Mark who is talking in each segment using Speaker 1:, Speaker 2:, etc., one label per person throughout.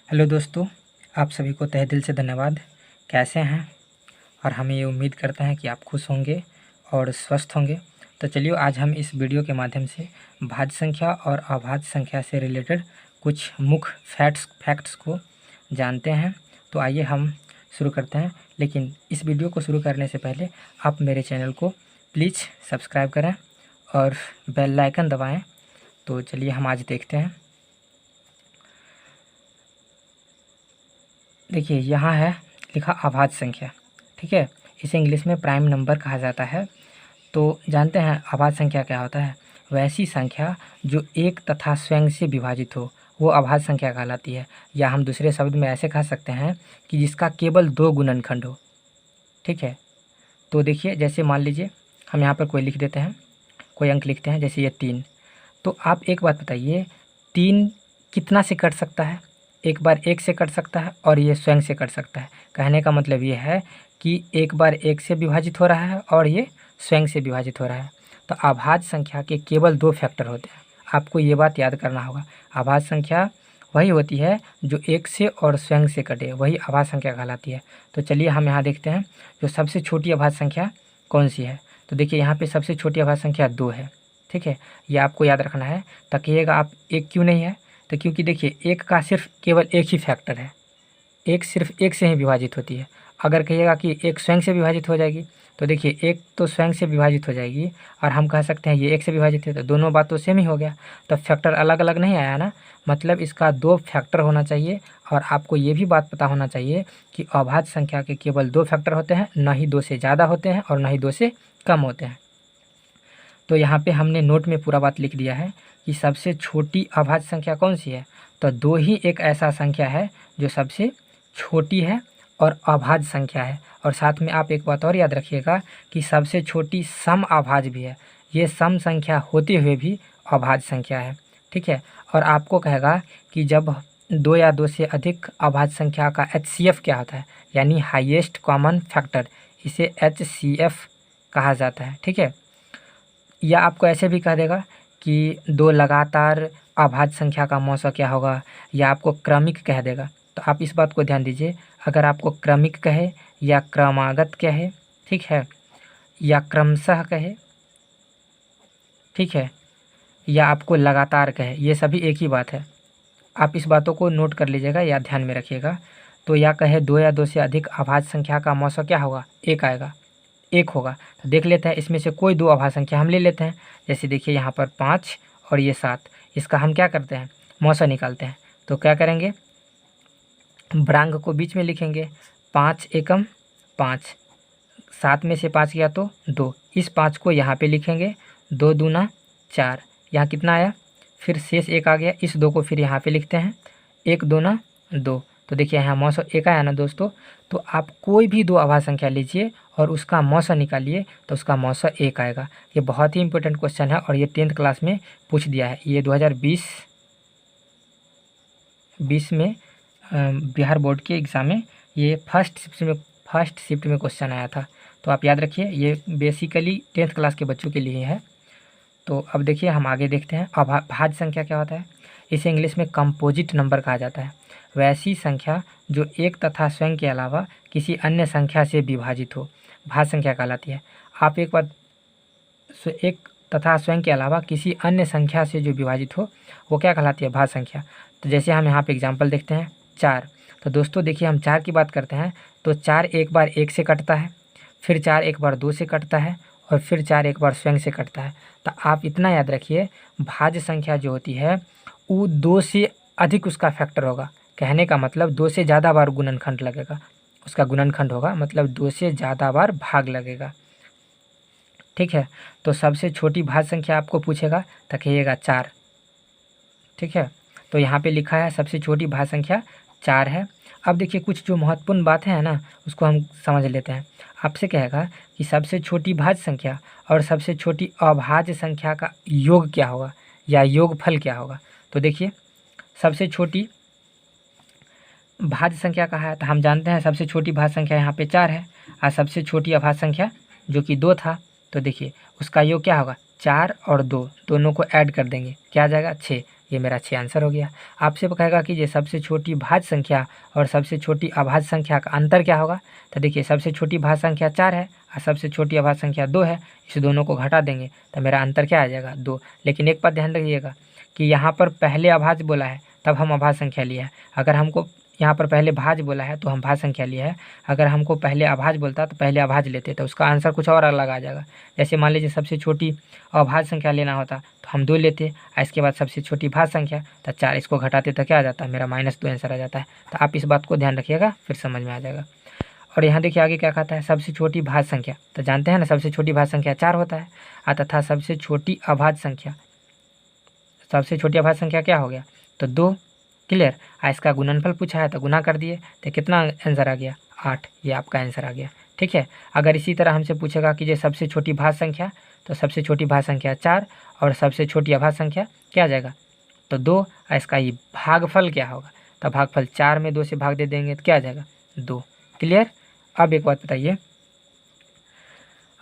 Speaker 1: Hello दोस्तों, आप सभी को तहे दिल से धन्यवाद। कैसे हैं? और हम ये उम्मीद करते हैं कि आप खुश होंगे और स्वस्थ होंगे। तो चलिए आज हम इस वीडियो के माध्यम से भाज्य संख्या और अभाज्य संख्या से रिलेटेड कुछ मुख्य फैक्ट्स को जानते हैं। तो आइए हम शुरू करते हैं। लेकिन इस वीडियो को शुरू करने से पहले आप मेरे चैनल को प्लीज़ सब्सक्राइब करें और बेल आइकन दबाएँ। तो चलिए हम आज देखते हैं। देखिए यहाँ है लिखा अभाज्य संख्या, ठीक है। इसे इंग्लिश में प्राइम नंबर कहा जाता है। तो जानते हैं अभाज्य संख्या क्या होता है? वैसी संख्या जो एक तथा स्वयं से विभाजित हो वो अभाज्य संख्या कहलाती है। या हम दूसरे शब्द में ऐसे कह सकते हैं कि जिसका केवल 2 गुणनखंड हो, ठीक है। तो देखिए जैसे मान लीजिए हम यहाँ पर कोई लिख देते हैं, कोई अंक लिखते हैं, जैसे ये 3। तो आप एक बात बताइए, 3 कितना से कट सकता है? एक बार 1 से कट सकता है और ये स्वयं से कट सकता है। कहने का मतलब ये है कि एक बार 1 से विभाजित हो रहा है और ये स्वयं से विभाजित हो रहा है। तो अभाज्य संख्या के केवल 2 फैक्टर होते हैं। आपको ये बात याद करना होगा। अभाज्य संख्या वही होती है जो 1 से और स्वयं से कटे, वही अभाज्य संख्या कहलाती है। तो चलिए हम यहाँ देखते हैं जो सबसे छोटी अभाज्य संख्या कौन सी है। तो देखिए यहाँ पे सबसे छोटी अभाज्य संख्या 2 है, ठीक है। ये आपको याद रखना है। तो कहिएगा आप 1 क्यों नहीं है? तो क्योंकि देखिए 1 का सिर्फ केवल एक ही फैक्टर है, 1 सिर्फ 1 से ही विभाजित होती है। अगर कहिएगा कि 1 स्वयं से विभाजित हो जाएगी, तो देखिए 1 तो स्वयं से विभाजित हो जाएगी और हम कह सकते हैं ये 1 से विभाजित है, तो दोनों बात तो सेम ही हो गया। तो फैक्टर अलग अलग नहीं आया ना, मतलब इसका 2 फैक्टर होना चाहिए। और आपको ये भी बात पता होना चाहिए कि अभाज्य संख्या के केवल 2 फैक्टर होते हैं, न ही 2 से ज़्यादा होते हैं और न ही 2 से कम होते हैं। तो यहाँ पे हमने नोट में पूरा बात लिख दिया है कि सबसे छोटी अभाज्य संख्या कौन सी है। तो 2 ही एक ऐसा संख्या है जो सबसे छोटी है और अभाज्य संख्या है। और साथ में आप एक बात और याद रखिएगा कि सबसे छोटी सम अभाज्य भी है। ये सम संख्या होते हुए भी अभाज्य संख्या है, ठीक है। और आपको कहेगा कि जब 2 या 2 से अधिक अभाज्य संख्या का HCF क्या होता है, यानी हाईएस्ट कॉमन फैक्टर, इसे HCF कहा जाता है, ठीक है। या आपको ऐसे भी कह देगा कि 2 लगातार अभाज्य संख्या का मौसा क्या होगा, या आपको क्रमिक कह देगा। तो आप इस बात को ध्यान दीजिए, अगर आपको क्रमिक कहे या क्रमागत कहे, ठीक है, या क्रमशः कहे, ठीक है, या आपको लगातार कहे, ये सभी एक ही बात है। आप इस बातों को नोट कर लीजिएगा या ध्यान में रखिएगा। तो या कहे 2 या 2 से अधिक अभाज्य संख्या का मौसा क्या होगा, 1 आएगा, 1 होगा। तो देख लेते हैं इसमें से कोई 2 अभाज्य संख्या हम ले लेते हैं। जैसे देखिए यहाँ पर 5 और ये 7, इसका हम क्या करते हैं, मौसा निकालते हैं। तो क्या करेंगे, ब्रांग को बीच में लिखेंगे, 5 एकम 5, 7 में से 5 गया तो 2, इस 5 को यहाँ पे लिखेंगे, 2 दूना 4, यहाँ कितना आया, फिर शेष 1 आ गया, इस 2 को फिर यहाँ पे लिखते हैं, 1 दूना 2। तो देखिए यहाँ मौसा 1 आया ना दोस्तों। तो आप कोई भी 2 अभाज्य संख्या लीजिए और उसका मौसा निकालिए, तो उसका मौसा 1 आएगा। ये बहुत ही इंपॉर्टेंट क्वेश्चन है और ये 10th क्लास में पूछ दिया है। ये 2020 में बिहार बोर्ड के एग्ज़ाम में ये फर्स्ट शिफ्ट में क्वेश्चन आया था। तो आप याद रखिए, ये बेसिकली 10th क्लास के बच्चों के लिए है। तो अब देखिए हम आगे देखते हैं भाज्य संख्या क्या होता है। इसे इंग्लिश में कंपोजिट नंबर कहा जाता है। वैसी संख्या जो एक तथा स्वयं के अलावा किसी अन्य संख्या से विभाजित हो, भाज्य संख्या कहलाती है। आप एक बार एक तथा स्वयं के अलावा किसी अन्य संख्या से जो विभाजित हो वो क्या कहलाती है, भाज्य संख्या। तो जैसे हम यहाँ पे एग्जांपल देखते हैं 4। तो दोस्तों देखिए हम 4 की बात करते हैं तो 4 एक बार 1 से कटता है, फिर 4 एक बार 2 से कटता है और फिर 4 एक बार स्वयं से कटता है। तो आप इतना याद रखिए, भाज्य संख्या जो होती है वो 2 से अधिक उसका फैक्टर होगा। कहने का मतलब 2 से ज़्यादा बार गुणनखंड लगेगा, उसका गुणनखंड होगा, मतलब 2 से ज़्यादा बार भाग लगेगा, ठीक है। तो सबसे छोटी भाज्य संख्या आपको पूछेगा तो कहिएगा 4, ठीक है। तो यहाँ पे लिखा है सबसे छोटी भाज्य संख्या 4 है। अब देखिए कुछ जो महत्वपूर्ण बातें हैं ना उसको हम समझ लेते हैं। आपसे कहेगा कि सबसे छोटी भाज्य संख्या और सबसे छोटी अभाज्य संख्या का योग क्या होगा या योगफल क्या होगा। तो देखिए सबसे छोटी भाज्य संख्या कहा है तो हम जानते हैं सबसे छोटी भाज्य संख्या यहाँ पे 4 है और सबसे छोटी अभाज्य संख्या जो कि 2 था। तो देखिए उसका योग क्या होगा, 4 और 2 दोनों को ऐड कर देंगे, क्या आ जाएगा 6। ये मेरा 6 आंसर हो गया। आपसे कहेगा कि ये सबसे छोटी भाज्य संख्या और सबसे छोटी अभाज्य संख्या का अंतर क्या होगा। तो देखिए सबसे छोटी भाज्य संख्या 4 है और सबसे छोटी अभाज्य संख्या 2 है। इस दोनों को घटा देंगे तो मेरा अंतर क्या आ जाएगा 2। लेकिन एक बात ध्यान रखिएगा कि यहाँ पर पहले अभाज्य बोला है तब हम अभाज्य संख्या लिया है। अगर हमको यहाँ पर पहले भाज्य बोला है तो हम भाज्य संख्या लिया है। अगर हमको पहले अभाज्य बोलता तो पहले अभाज्य लेते तो उसका आंसर कुछ और अलग आ जाएगा। जैसे मान लीजिए सबसे छोटी अभाज्य संख्या लेना होता तो हम 2 लेते और इसके बाद सबसे छोटी भाज्य संख्या तो 4, इसको घटाते तो क्या आ जाता है मेरा -2 आंसर आ जाता है। तो आप इस बात को ध्यान रखिएगा फिर समझ में आ जाएगा। और यहाँ देखिए आगे क्या कहता है, सबसे छोटी भाज्य संख्या। तो जानते हैं ना सबसे छोटी भाज्य संख्या 4 होता है तथा सबसे छोटी अभाज्य संख्या, सबसे छोटी अभाज्य संख्या क्या हो गया तो 2। क्लियर। इसका गुणनफल पूछा है तो गुना कर दिए तो कितना आंसर आ गया 8। ये आपका आंसर आ गया। ठीक है। अगर इसी तरह हमसे पूछेगा कि ये सबसे छोटी भाज्य संख्या, तो सबसे छोटी भाज्य संख्या 4 और सबसे छोटी अभाज्य संख्या क्या आ जाएगा तो 2। इसका ये भागफल क्या होगा तो भागफल 4 में 2 से भाग दे देंगे तो क्या आ जाएगा 2। क्लियर। अब एक बात बताइए,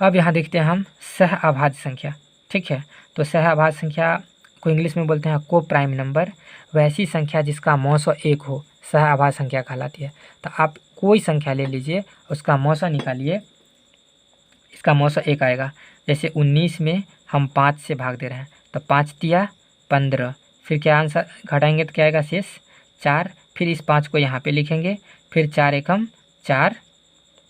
Speaker 1: अब यहाँ देखते हैं हम सह अभाज्य संख्या। ठीक है। तो सह अभाज्य संख्या को इंग्लिश में बोलते हैं को प्राइम नंबर। वैसी संख्या जिसका मौसा 1 हो सह अभाज्य संख्या कहलाती है। तो आप कोई संख्या ले लीजिए उसका मौसा निकालिए, इसका मौसा 1 आएगा। जैसे 19 में हम 5 से भाग दे रहे हैं तो 5 तिया 15, फिर क्या आंसर घटाएंगे तो क्या आएगा शेष 4। फिर इस 5 को यहाँ पे लिखेंगे, फिर 4 एकम 4।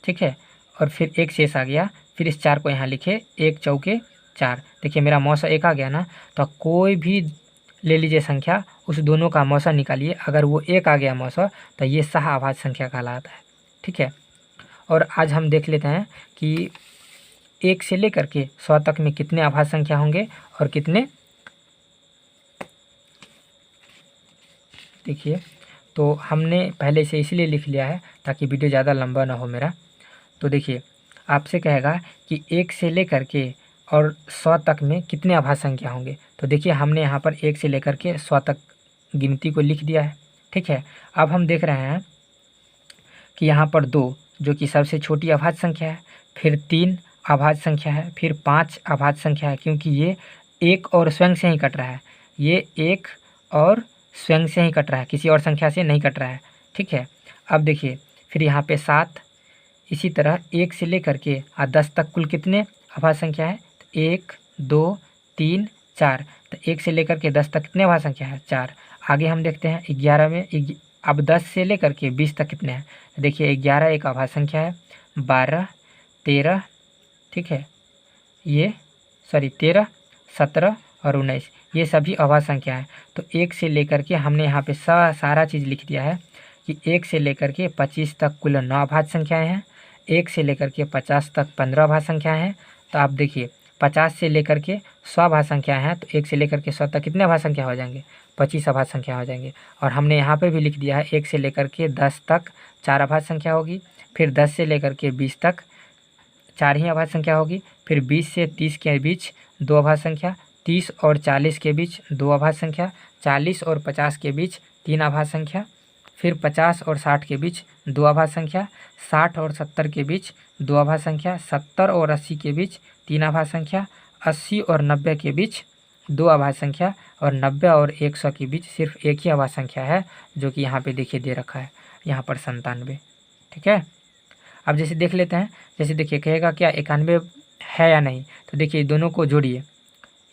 Speaker 1: ठीक है। और फिर 1 शेष आ गया, फिर इस 4 को यहाँ लिखे, 1 चौके 4। देखिए मेरा मौसा 1 आ गया ना। तो कोई भी ले लीजिए संख्या, उस दोनों का मौसा निकालिए, अगर वो 1 आ गया मौसा तो ये सह अभाज्य संख्या कहलाता है। ठीक है। और आज हम देख लेते हैं कि 1 से लेकर के 100 तक में कितने अभाज्य संख्या होंगे और कितने। देखिए तो हमने पहले से इसलिए लिख लिया है ताकि वीडियो ज़्यादा लंबा ना हो मेरा। तो देखिए आपसे कहेगा कि 1 से लेकर के और 100 तक में कितने अभाज्य संख्या होंगे। तो देखिए हमने यहाँ पर 1 से लेकर के 100 तक गिनती को लिख दिया है। ठीक है। अब हम देख रहे हैं कि यहाँ पर 2 जो कि सबसे छोटी अभाज्य संख्या है, फिर 3 अभाज्य संख्या है, फिर 5 अभाज्य संख्या है, क्योंकि ये 1 और स्वयं से ही कट रहा है। ये 1 और स्वयं से ही कट रहा है, किसी और संख्या से नहीं कट रहा है। ठीक है। अब देखिए फिर यहाँ पे 7, इसी तरह 1 से लेकर के 10 तक कुल कितने अभाज्य संख्या है 1 2 3 4। तो 1 से लेकर के 10 तक कितने अभाज्य संख्या है 4। आगे हम देखते हैं 11 में, अब 10 से लेकर के 20 तक कितने हैं। देखिए 11 एक अभाज्य संख्या है, 12 13, ठीक है, ये 13 17 और 19 ये सभी अभाज्य संख्या है। तो 1 से लेकर के हमने यहाँ पे सारा चीज़ लिख दिया है कि 1 से लेकर के 25 तक कुल 9 अभाज्य संख्याएँ हैं, 1 से लेकर के 50 तक 15 अभाज्य संख्याएँ हैं। तो आप देखिए 50 से लेकर के 100 अभाज्य संख्या हैं, तो 1 से लेकर के 100 तक कितने अभाज्य संख्या हो जाएंगे 25 अभाज्य संख्या हो जाएंगे। और हमने यहाँ पे भी लिख दिया है 1 से लेकर के 10 तक 4 अभाज्य संख्या होगी, फिर 10 से लेकर के 20 तक 4 ही अभाज्य संख्या होगी, फिर 20 से 30 के बीच 2 अभाज्य संख्या, 30 और 40 के बीच 2 अभाज्य संख्या, 40 और 50 के बीच 3 अभाज्य संख्या, फिर 50 और 60 के बीच 2 अभाज्य संख्या, 60 और 70 के बीच 2 अभाज्य संख्या, 70 और 80 के बीच 3 अभाज्य संख्या, 80 और 90 के बीच 2 अभाज्य संख्या, और 90 और 100 के बीच सिर्फ एक ही अभाज्य संख्या है, जो कि यहाँ पे देखिए दे रखा है, यहाँ पर 97। ठीक है। अब जैसे देख लेते हैं, जैसे देखिए कहेगा क्या 91 है या नहीं। तो देखिए दोनों को जोड़िए,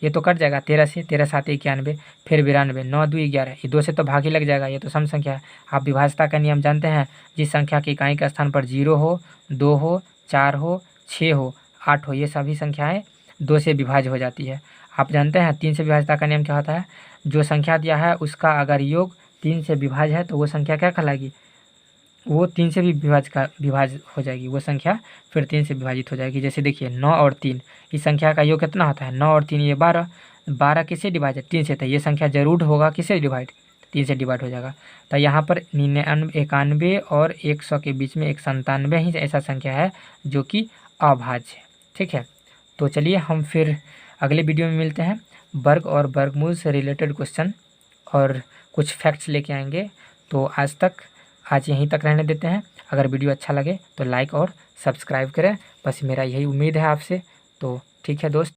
Speaker 1: ये तो कट जाएगा 13 से, 13 7 91, फिर 92, 9 2 11, ये 2 से तो भाग ही लग जाएगा, ये तो सम संख्या है। आप विभाज्यता का नियम जानते हैं, जिस संख्या की इकाई के स्थान पर 0 हो, 2 हो, 4 हो, 6 हो, 8 हो, ये सभी संख्याएं 2 से विभाज्य हो जाती है। आप जानते हैं 3 से विभाज्यता का नियम क्या होता है, जो संख्या दिया है उसका अगर योग 3 से विभाज्य है तो वो संख्या क्या कहलाएगी, वो 3 से भी विभाज्य हो जाएगी, वो संख्या फिर 3 से विभाजित हो जाएगी। जैसे देखिए 9 और 3, इस संख्या का योग कितना होता है 9 और 3 ये 12, 12 किससे डिवाइड है 3 से, तो ये संख्या जरूर होगा किससे डिवाइड 3 से डिवाइड हो जाएगा। तो यहाँ पर 99 91 और 100 के बीच में एक 97 ही ऐसा संख्या है जो कि अभाज्य है। ठीक है। तो चलिए हम फिर अगले वीडियो में मिलते हैं, वर्ग और वर्गमूल से रिलेटेड क्वेश्चन और कुछ फैक्ट्स लेके आएंगे। तो आज यहीं तक रहने देते हैं। अगर वीडियो अच्छा लगे तो लाइक और सब्सक्राइब करें, बस मेरा यही उम्मीद है आपसे। तो ठीक है दोस्त।